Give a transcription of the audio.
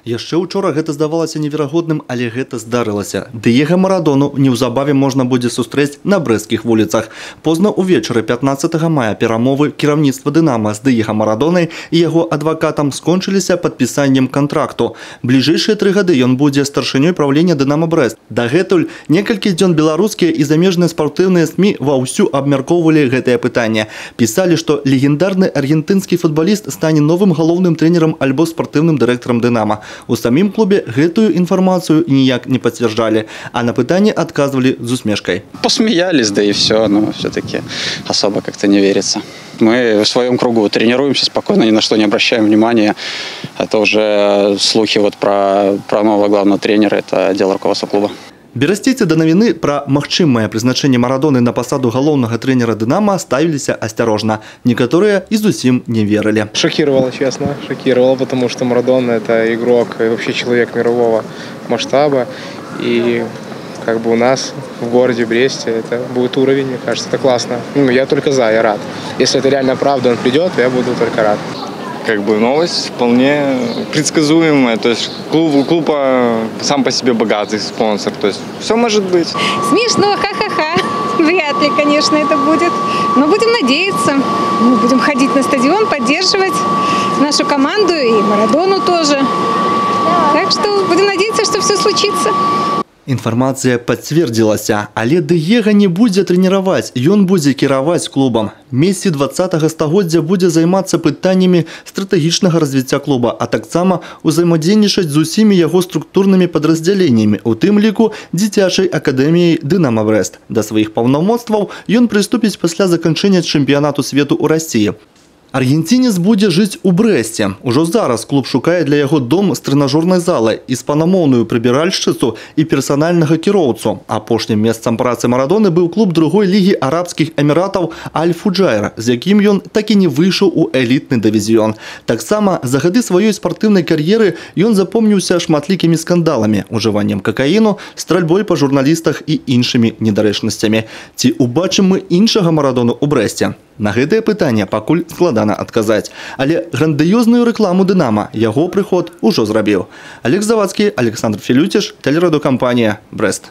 Яшчэ учора гэта здавалася неверагодным, але гэта здарылася. Дыего Марадону неўзабаве можна будзе сустрэць на брэсцкіх вуліцах. Позна ўвечары 15 мая перамовы кіраўніцтва Дынама з Дыего Марадонай і яго адвакатам скончыліся падпісаннем кантракту. Бліжэйшыя 3 гады ён будзе старшынёй праўлення Дынамо Брэст. Дагэтуль некалькі дзён беларускія і замежныя спартыўныя СМІ ваўсю абмяркоўвалі гэтае пытанне. Пісалі, што легендарны аргентынскі футбаліст стане новым галоўным трэнерам альбо спартыўным дырэктарам Дынама. У самім клубе гэтую інфармацыю ніяк не пацвярджалі, а на пытанне адказвалі з усмешкай. Посмеялись, да и все, но все-таки особо как-то не верится. Мы в своем кругу тренируемся спокойно, ни на что не обращаем внимания. Это уже слухи вот про нового главного тренера, это дело руководства клуба. Берасцейцы да навіны пра магчымае прызначэнне Марадоны на пасаду галоўнага трэнера Дынама ставіліся асцярожна. Некаторыя і зусім не верылі. Шокировало, честно, шокировало, потому что Марадона – это игрок и вообще человек мирового масштаба. И как бы у нас в городе Бресте это будет уровень, мне кажется, это классно. Ну, я только за, я рад. Если это реально правда, он придет, я буду только рад. Как бы новость вполне предсказуемая. То есть клуб сам по себе богатый спонсор. То есть все может быть. Смешно, ха-ха-ха. Вряд ли, конечно, это будет. Но будем надеяться. Мы будем ходить на стадион, поддерживать нашу команду и Марадону тоже. Так что будем надеяться, что все случится. Інфармацыя пацвердзілася, але Дыего не будзе трэніраваць, ён будзе кіраваць клубам. Месси 20-го стагоддзя будзе займацца пытаннямі стратэгічнага развіцця клуба, а таксама узаемадзейнічаць з усімі яго структурнымі падраздзяленнямі, у тым ліку дзіцячай акадэміяй Дынамо Брэст. Да сваіх паўнамоцтваў ён прыступіць пасля заканчэння чэмпіянату свету ў Расіі. Аргенцінец будзе жыць у Брэсце. Ужо зараз клуб шукае для яго дом з трэнажорнай залай, іспанамоўную прыбіральшчыцу і персанальнага кіроўцу. Апошнім месцам працы Марадоны быў клуб другой лігі арабскіх эміратаў Аль-Фуджайра, з якім ён так і не выйшаў у элітны дывізіён. Таксама за гады сваёй спартыўнай кар'еры ён запомніўся шматлікімі скандаламі, ужываннем какаіну, стральбой па журналістах і іншымі недарэчнасцямі. Ці убачым мы іншага Марадону ў Брэсце? На гэтае пытанне пакуль складана адказаць. Але грандыёзную рэкламу Дынама яго прыход ужо зрабіў. Олег Завадскі, Александр Філюціш, тэлерадыёкампанія «Брэст».